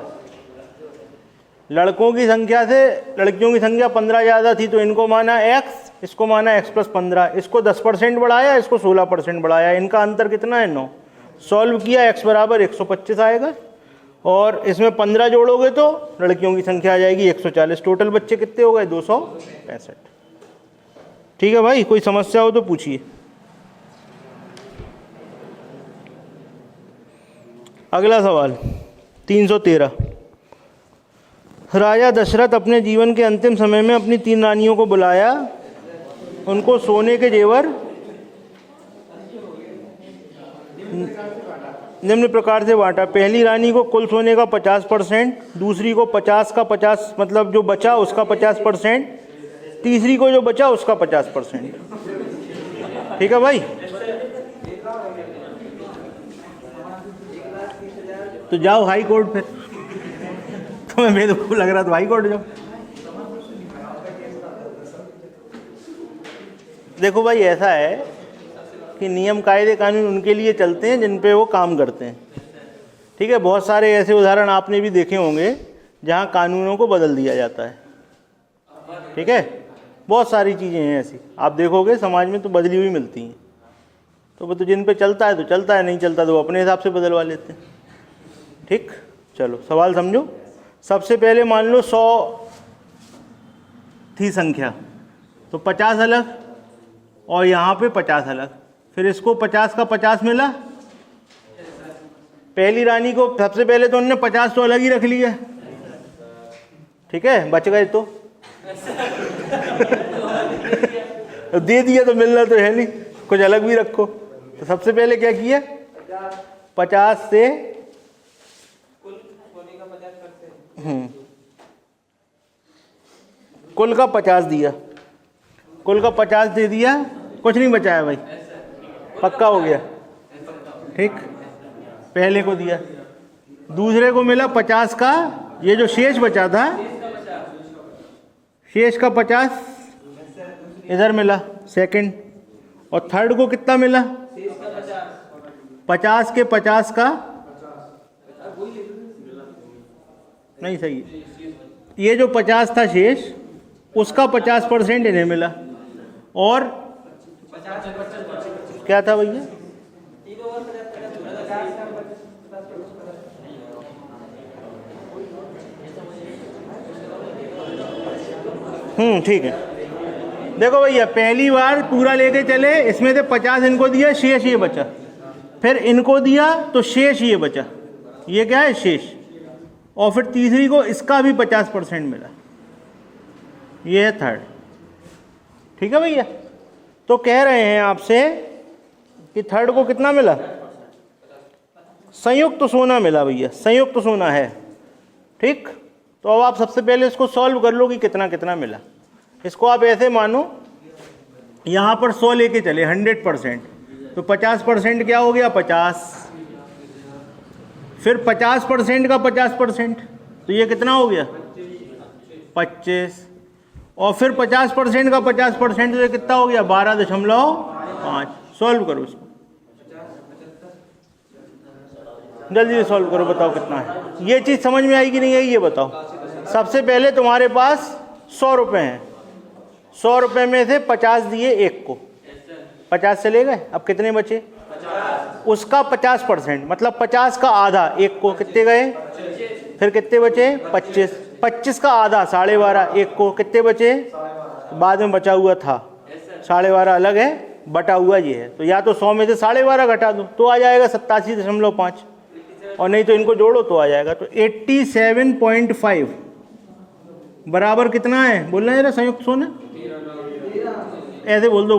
लड़कों की संख्या से लड़कियों की संख्या 15 ज़्यादा थी तो इनको माना x, इसको माना x प्लस 15, इसको 10% बढ़ाया, इसको 16% बढ़ाया, इनका अंतर कितना है 9। सॉल्व किया, x बराबर 125 आएगा और इसमें 15 जोड़ोगे तो लड़कियों की संख्या आ जाएगी 140। टोटल बच्चे कितने हो गए, 265। ठीक है भाई, कोई समस्या हो तो पूछिए। अगला सवाल 313। राजा दशरथ अपने जीवन के अंतिम समय में अपनी 3 रानियों को बुलाया, उनको सोने के जेवर निम्न प्रकार से बांटा। पहली रानी को कुल सोने का 50%, दूसरी को 50 का 50 मतलब जो बचा उसका 50%, तीसरी को जो बचा उसका 50%। ठीक है भाई, तो जाओ हाई कोर्ट, फिर तुम्हें बेवकूफ लग रहा तो हाई कोर्ट जाओ। देखो भाई, ऐसा है कि नियम कायदे कानून उनके लिए चलते हैं जिन पे वो काम करते हैं। ठीक है, बहुत सारे ऐसे उदाहरण आपने भी देखे होंगे जहाँ कानूनों को बदल दिया जाता है। ठीक है, बहुत सारी चीज़ें हैं ऐसी, आप देखोगे समाज में तो बदली हुई मिलती हैं। तो वो तो जिन पे चलता है तो चलता है, नहीं चलता तो वो अपने हिसाब से बदलवा लेते हैं। ठीक, चलो सवाल समझो। सबसे पहले मान लो 100 थी संख्या, तो 50 अलग और यहाँ पे 50 अलग, फिर इसको 50 का 50 मिला। पहली रानी को सबसे पहले तो उन्होंने 50 तो अलग ही रख लिया, ठीक है, बच गए तो दे दिया तो मिलना तो है नहीं, कुछ अलग भी रखो। तो सबसे पहले क्या किया, 50 से कुल का 50 दिया, कुल का 50 दे दिया, कुछ नहीं बचाया भाई, पक्का हो गया। ठीक, पहले को दिया, दूसरे को मिला 50 का, ये जो शेष बचा था, शेष का 50 इधर मिला सेकंड, और थर्ड को कितना मिला, 50 के 50 का नहीं, सही है, ये जो 50 था शेष, उसका 50% इन्हें मिला, और क्या था भैया, ठीक है। देखो भैया, पहली बार पूरा लेके चले, इसमें से 50 इनको दिया, शेष ये बचा, फिर इनको दिया तो शेष ये बचा, ये क्या है शेष, और फिर तीसरी को इसका भी 50% मिला, ये है थर्ड। ठीक है भैया, तो कह रहे हैं आपसे कि थर्ड को कितना मिला, संयुक्त सोना मिला भैया, संयुक्त सोना है। ठीक, तो अब आप सबसे पहले इसको सॉल्व कर लो कि कितना कितना मिला। इसको आप ऐसे मानो, यहाँ पर 100 लेके चले 100%, तो 50% क्या हो गया 50, फिर 50% का 50%, तो ये कितना हो गया 25, और फिर 50% का 50%, तो ये कितना हो गया 12.5। सॉल्व करो इसको, जल्दी से सॉल्व करो, बताओ कितना है। ये चीज़ समझ में आई कि नहीं आई ये बताओ। सबसे पहले तुम्हारे पास 100 रुपये हैं, 100 रुपये में से 50 दिए एक को, 50 से ले गए, अब कितने बचे 50। उसका 50% मतलब 50 का आधा एक को, कितने गए, फिर कितने बचे 25, 25 का आधा 12.5 एक को, कितने बचे, बाद में बचा हुआ था 12.5 अलग है, बटा हुआ ये है, तो या तो 100 में से 12.5 घटा दो तो आ जाएगा 87.5, और नहीं तो इनको जोड़ो तो आ जाएगा। तो 87.5 बराबर कितना है, बोलना है ना संयुक्त सोना, ऐसे बोल दो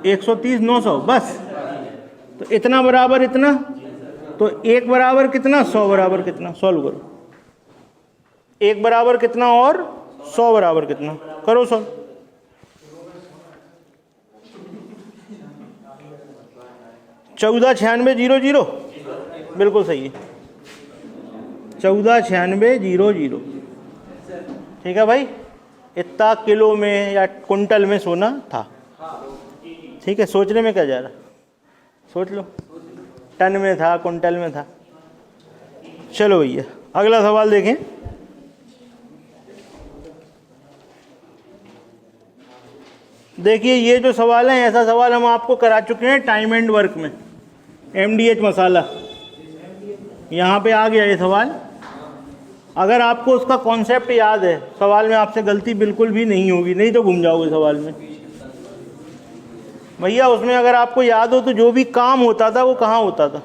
130,900 बस। तो इतना बराबर इतना, तो एक बराबर कितना, 100 बराबर कितना, सॉल्व करो, एक बराबर कितना और 100 बराबर कितना, करो सॉल्व। चौदह 9600, बिल्कुल सही है, 149600। ठीक है भाई, इतना किलो में या कुंटल में सोना था। ठीक है, सोचने में क्या जा रहा, सोच लो, टन में था, कुंटल में था। चलो भैया अगला सवाल देखें। देखिए ये जो सवाल है, ऐसा सवाल हम आपको करा चुके हैं टाइम एंड वर्क में, MDH मसाला, यहाँ पे आ गया ये सवाल। अगर आपको उसका कॉन्सेप्ट याद है, सवाल में आपसे गलती बिल्कुल भी नहीं होगी, नहीं तो घूम जाओगे सवाल में भैया। उसमें अगर आपको याद हो तो जो भी काम होता था वो कहाँ होता था,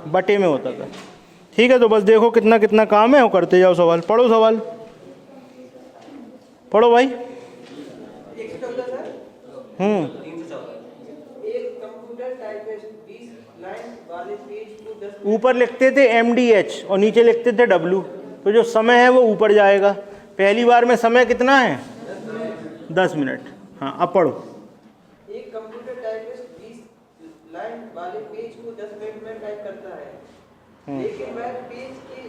बटे में होता था। ठीक है, तो बस देखो कितना कितना काम है, वो करते जाओ सवाल। पढ़ो सवाल, पढ़ो भाई। ऊपर लिखते थे MDH और नीचे लिखते थे W, तो जो समय है वो ऊपर जाएगा। पहली बार में समय कितना है 10 मिनट। हाँ अब पढ़ो। एक कंप्यूटर टाइपिस्ट 20 लाइन वाले पेज को 10 मिनट में टाइप करता है, लेकिन वह पेज की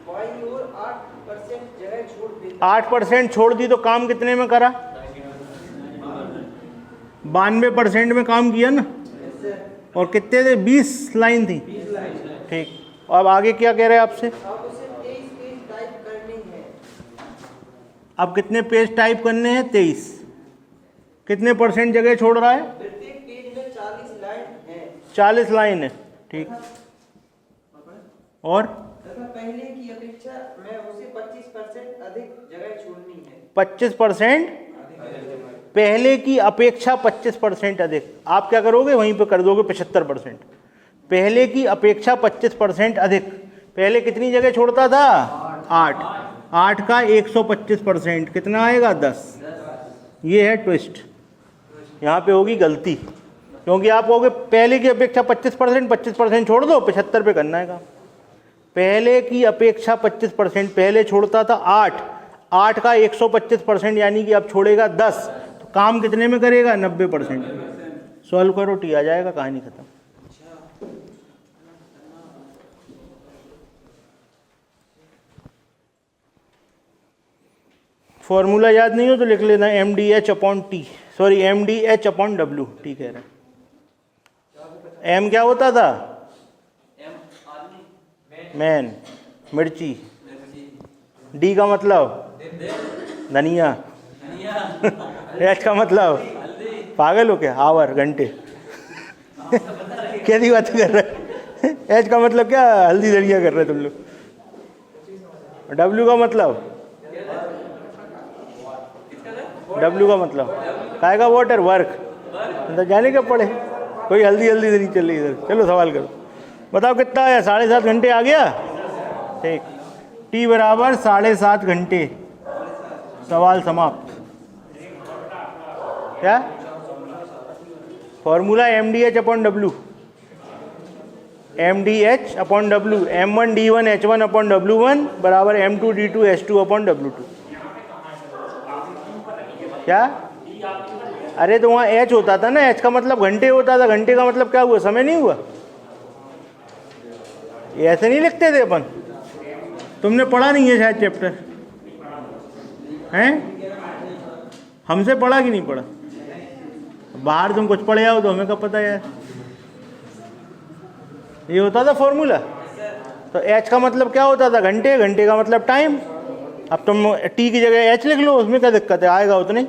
बाईं ओर 8% जगह छोड़ देता है। 8% छोड़ दी तो काम कितने में करा, 92% में काम किया ना। और कितने थे? 20 लाइन थी। ठीक, अब आगे क्या कह रहे हैं आपसे? अब उसे 23 पेज टाइप करनी है। अब कितने पेज टाइप करने हैं? 23। कितने परसेंट जगह छोड़ रहा है? प्रत्येक पेज में 40 लाइन है। 40 लाइन है। ठीक, और तथा पहले की अपेक्षा में उसे 25% अधिक जगह छोड़नी है। 25%? पहले की अपेक्षा 25% अधिक। आप क्या करोगे? वहीं पे कर दोगे 75%। पहले की अपेक्षा 25% अधिक। पहले कितनी जगह छोड़ता था? 8। 8 का 125% कितना आएगा? 10। ये है ट्विस्ट, यहाँ पे होगी गलती, क्योंकि आप कहोगे पहले की अपेक्षा 25%, 25% छोड़ दो, 75 पे करना है काम। पहले की अपेक्षा 25%, पहले छोड़ता था 8, 8 का 125% यानी कि अब छोड़ेगा 10, तो काम कितने में करेगा? 90%। सॉल्व करो, टी आ जाएगा, कहानी खत्म। फॉर्मूला याद नहीं हो तो लिख लेना MDH/T, सॉरी MDH/W, ठीक है। M क्या होता था? मैन, मिर्ची। D का मतलब धनिया। H का मतलब पागल हो क्या? आवर, घंटे। कैसी बात कर रहे हैं? H का मतलब क्या? हल्दी धनिया कर रहे तुम लोग। W का मतलब काय का? Water, work. तो जाने क्या पड़े, कोई हल्दी हल्दी नहीं चल रही इधर। चलो सवाल करो, बताओ कितना आया? 7.5 घंटे आ गया। ठीक, T बराबर 7.5 घंटे। सवाल समाप्त। क्या formula? MDH/W, MDH/W, M1D1 H1/W1 बराबर M2D2 H2/W2। क्या? अरे तो वहाँ H होता था ना, H का मतलब घंटे होता था, घंटे का मतलब क्या हुआ? समय नहीं हुआ? ये ऐसे नहीं लिखते थे अपन, तुमने पढ़ा नहीं है शायद चैप्टर, हैं? हमसे पढ़ा कि नहीं पढ़ा? बाहर तुम कुछ पढ़े आओ तो हमें कब पता यार। ये होता था फॉर्मूला। तो H का मतलब क्या होता था? घंटे, घंटे का मतलब टाइम। अब तुम T की जगह H लिख लो, उसमें क्या दिक्कत है? आएगा उतने।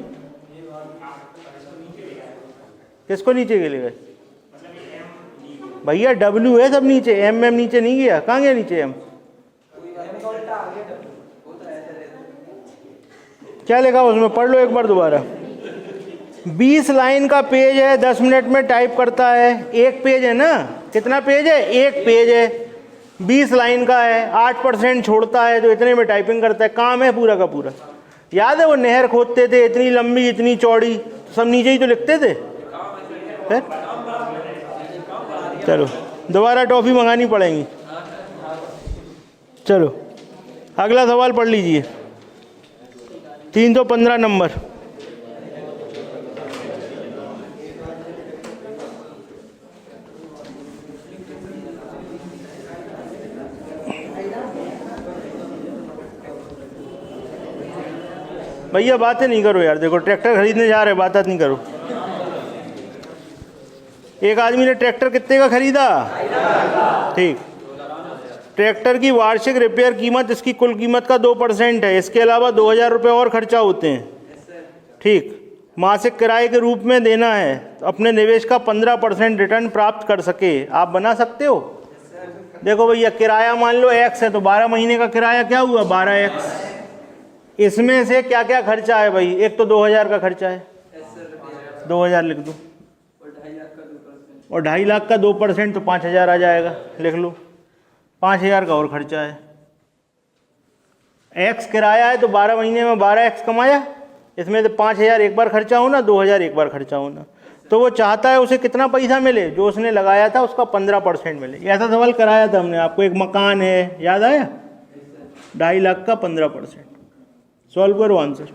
किसको नीचे के लिए भैया? W है सब नीचे, M नीचे नहीं गया। कहाँ गया नीचे M? क्या लिखा उसमें? पढ़ लो एक बार दोबारा। 20 लाइन का पेज है, 10 मिनट में टाइप करता है। एक पेज है ना, कितना पेज है? एक पेज है, 20 लाइन का है, 8% छोड़ता है, तो इतने में टाइपिंग करता है। काम है पूरा का पूरा। याद है वो नहर खोदते थे, इतनी लंबी इतनी चौड़ी, सब नीचे ही तो लिखते थे। है? चलो दोबारा टॉफ़ी मंगानी पड़ेगी। चलो अगला सवाल पढ़ लीजिए, 315 नंबर। भैया बातें नहीं करो यार, देखो ट्रैक्टर खरीदने जा रहे, बात नहीं करो। एक आदमी ने ट्रैक्टर कितने का खरीदा? ठीक, ट्रैक्टर की वार्षिक रिपेयर कीमत इसकी कुल कीमत का 2% है। इसके अलावा 2000 रुपये और खर्चा होते हैं। ठीक, मासिक किराए के रूप में देना है, तो अपने निवेश का 15% रिटर्न प्राप्त कर सके। आप बना सकते हो? देखो भैया, किराया मान लो X है, तो 12 महीने का किराया क्या हुआ? 12X। इसमें से क्या क्या खर्चा है भाई? एक तो 2000 का खर्चा है, 2000 लिख दो, और 2.5 लाख का 2% तो 5000 आ जाएगा, लिख लो। 5000 का और खर्चा है। X किराया है तो 12 महीने में 12X कमाया, इसमें से 5000 एक बार खर्चा होना, 2000 एक बार खर्चा होना। तो वो चाहता है उसे कितना पैसा मिले? जो उसने लगाया था उसका 15% मिले। ऐसा सवाल कराया था हमने आपको। एक मकान है, याद आया? 2.5 लाख का 15%। सॉल्व करो आंसर।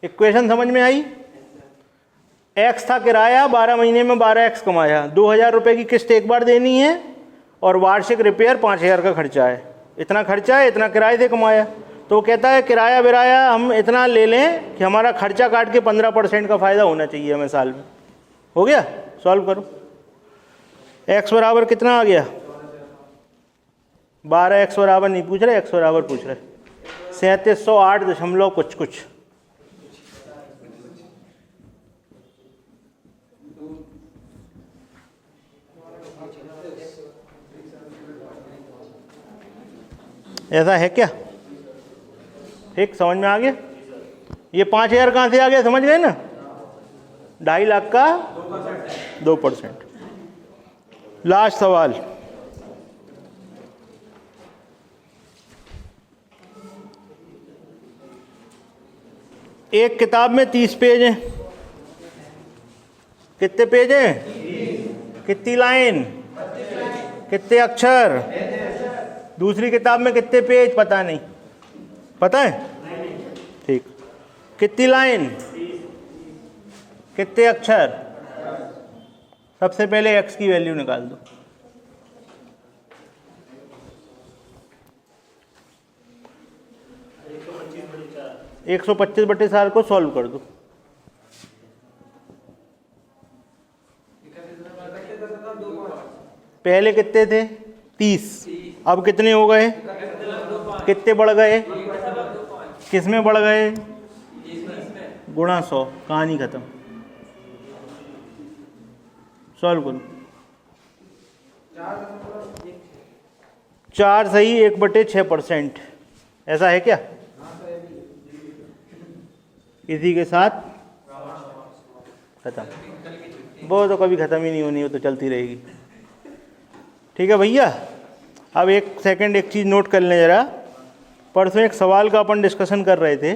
इक्वेशन समझ में आई? X था किराया, 12 महीने में 12X कमाया, 2000 रुपये की किस्त एक बार देनी है, और वार्षिक रिपेयर 5000 का खर्चा है। इतना खर्चा है, इतना किराए से कमाया। तो कहता है किराया बिराया हम इतना ले लें कि हमारा खर्चा काट के 15% का फ़ायदा होना चाहिए हमें साल में। हो गया? सॉल्व करो। x बराबर कितना आ गया 12, x बराबर नहीं पूछ रहे, x बराबर पूछ रहे 3708 दशमलव कुछ। ऐसा है क्या? ठीक, समझ में आ गया। ये 5000 कहाँ से आ गया समझ गए ना? 2.5 लाख का 2%। लास्ट सवाल, एक किताब में 30 पेज हैं। कितने पेज हैं? कितनी लाइन? कितने अक्षर? दूसरी किताब में कितने पेज पता नहीं, पता है? ठीक, कितनी लाइन? कितने अक्षर? सबसे पहले x की वैल्यू निकाल दो। एक 125/4 को सॉल्व कर दो। पहले कितने थे? 30। अब कितने हो गए? कितने बढ़ गए? किस में बढ़ गए? गुणा 100। कहानी खत्म। सॉल्व करो। 4 सही 1/6%। ऐसा है क्या? इसी के साथ खत्म। वो तो कभी ख़त्म ही नहीं होनी, वो तो चलती रहेगी। ठीक है भैया। अब एक सेकंड एक चीज़ नोट कर लें ज़रा। परसों एक सवाल का अपन डिस्कशन कर रहे थे,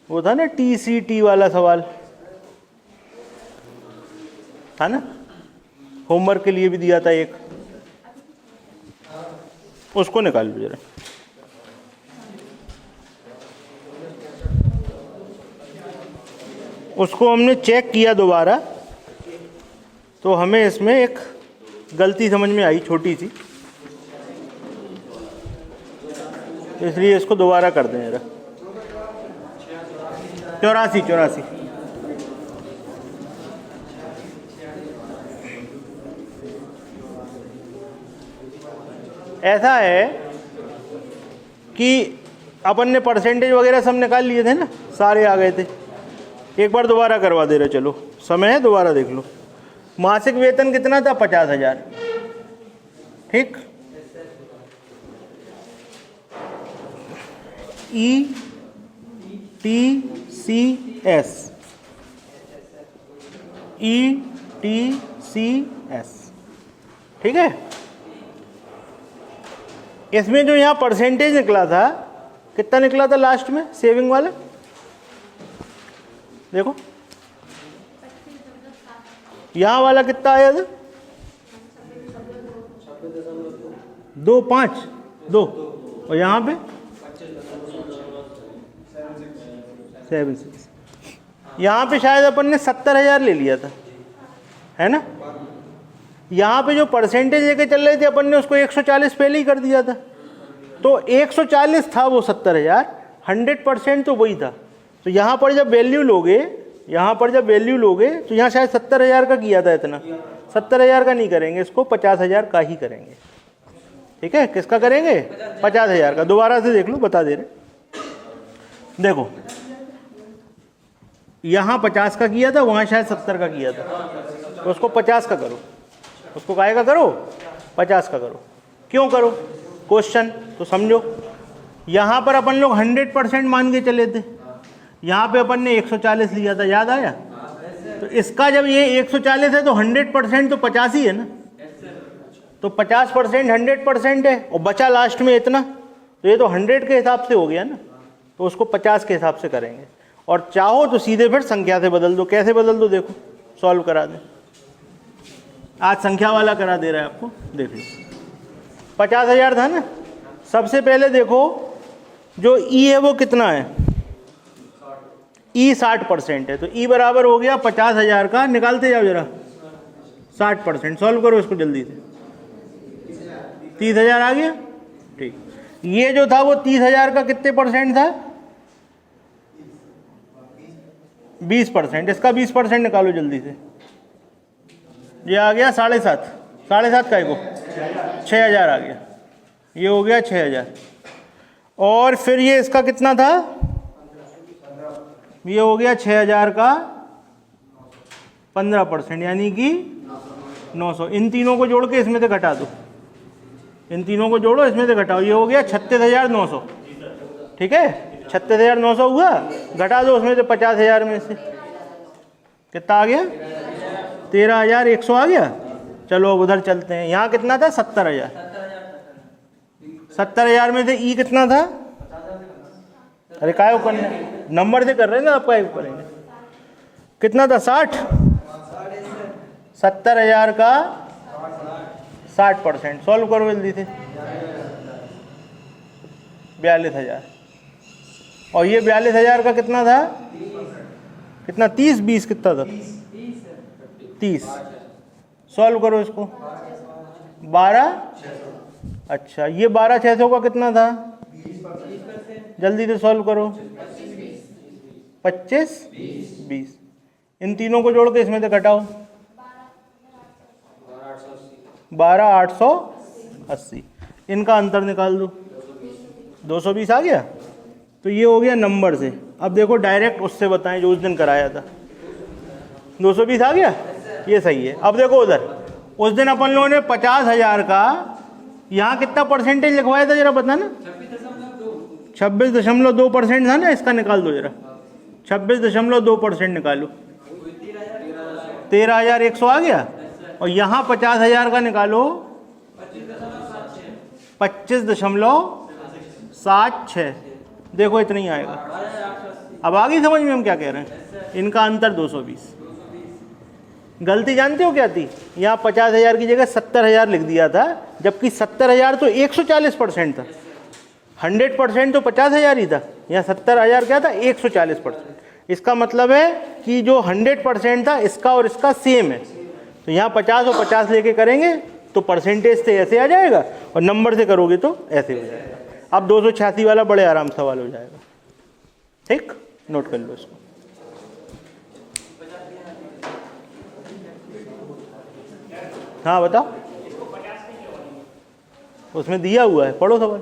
वो था ना TCT वाला सवाल था ना, होमवर्क के लिए भी दिया था एक, उसको निकाल लो जरा। उसको हमने चेक किया दोबारा, तो हमें इसमें एक गलती समझ में आई छोटी सी, इसलिए इसको दोबारा कर दें जरा। 84। ऐसा है कि अपन ने परसेंटेज वगैरह सब निकाल लिए थे ना, सारे आ गए थे। एक बार दोबारा करवा दे रहे, चलो समय है दोबारा देख लो। मासिक वेतन कितना था? 50,000। ठीक, ETCS, ठीक है। इसमें जो यहाँ परसेंटेज निकला था, कितना निकला था लास्ट में सेविंग वाला? देखो यहाँ वाला कितना आया था? 2.52 और यहाँ पे 7.6। यहाँ पे शायद अपन ने 70,000 ले लिया था, है ना। यहाँ पे जो परसेंटेज लेके चल रहे थे अपन ने उसको 140 पहले ही कर दिया था, तो 140 था वो 70,000, 100% तो वही था। तो यहाँ पर जब वैल्यू लोगे, तो यहाँ शायद 70,000 का किया था इतना, 70,000 का नहीं करेंगे, इसको 50,000 का ही करेंगे। ठीक है, किसका करेंगे? 50,000 का। दोबारा से देख लो, बता दे रहे। देखो यहाँ 50 का किया था, वहाँ शायद 70 का किया था, तो उसको 50 का करो। उसको काहे का करो? 50 का करो। क्यों करो? क्वेश्चन तो समझो। यहाँ पर अपन लोग 100% मान के चले थे, यहाँ पे अपन ने 140 लिया था, याद आया? तो इसका जब ये 140 है तो 100% तो 50 ही है ना, तो 50% 100% है, और बचा लास्ट में इतना, तो ये तो 100 के हिसाब से हो गया ना, तो उसको 50 के हिसाब से करेंगे। और चाहो तो सीधे फिर संख्या से बदल दो। कैसे बदल दो? देखो सॉल्व करा दें, आज संख्या वाला करा दे रहा है आपको, देख लो। 50,000 था ना, सबसे पहले देखो जो ई है वो कितना है? ई 60% है, तो ई बराबर हो गया 50,000 का, निकालते जाओ जरा 60%। सॉल्व करो इसको जल्दी से, 30,000 आ गया। ठीक, ये जो था वो 30,000 का कितने परसेंट था? 20%। इसका 20% निकालो जल्दी से। ये आ गया 7.5, 7.5 का को 6,000 आ गया, ये हो गया 6,000। और फिर ये इसका कितना था, ये हो गया 6,000 का 15%, यानी कि 900। इन तीनों को जोड़ के इसमें से घटा दो, इन तीनों को जोड़ो इसमें से घटाओ, ये हो गया 36,900। ठीक है, 36,900 हुआ, घटा दो उसमें से 50,000 में से, कितना आ गया, 13,100 आ गया। चलो अब उधर चलते हैं, यहाँ कितना था, 70,000। 70,000 में से ई कितना था, अरे काय करना, नंबर से कर रहे हैं ना आप, काय करेंगे, कितना था, 60। 70,000 का 60%, सॉल्व करो जल्दी से, 42,000। और ये 42,000 का कितना था, कितना, 30, 20 कितना था, 30। सॉल्व करो इसको, 12, अच्छा ये 12,600 का कितना था, जल्दी से सॉल्व करो, 25, 20। इन तीनों को जोड़ के इसमें से घटाओ, 12,880। इनका अंतर निकाल दो, 220 आ गया। तो ये हो गया नंबर से। अब देखो डायरेक्ट उससे बताएं जो उस दिन कराया था, 220 आ गया, ये सही है। अब देखो उधर उस दिन अपन लोगों ने 50,000 का यहाँ कितना परसेंटेज लिखवाया था, जरा बताना, 26.2% था ना, इसका निकाल दो जरा, 26.2% निकालो, 13,100 आ गया। और यहाँ 50,000 का निकालो, 25.76, देखो इतना ही आएगा। अब आ गई समझ में हम क्या कह रहे हैं, इनका अंतर 220। गलती जानते हो क्या थी, यहाँ 50,000 की जगह 70,000 लिख दिया था, जबकि 70,000 तो 140% था, 100% तो 50,000 ही था, यहाँ 70,000 क्या था, 140%। इसका मतलब है कि जो 100% था इसका और इसका सेम है, तो यहाँ 50 और 50 लेके करेंगे तो परसेंटेज से ऐसे आ जाएगा, और नंबर से करोगे तो ऐसे हो जाएगा। अब 286 वाला बड़े आराम सवाल हो जाएगा। ठीक, नोट कर लो इसको। हाँ बताओ, उसमें दिया हुआ है, पढ़ो सवाल।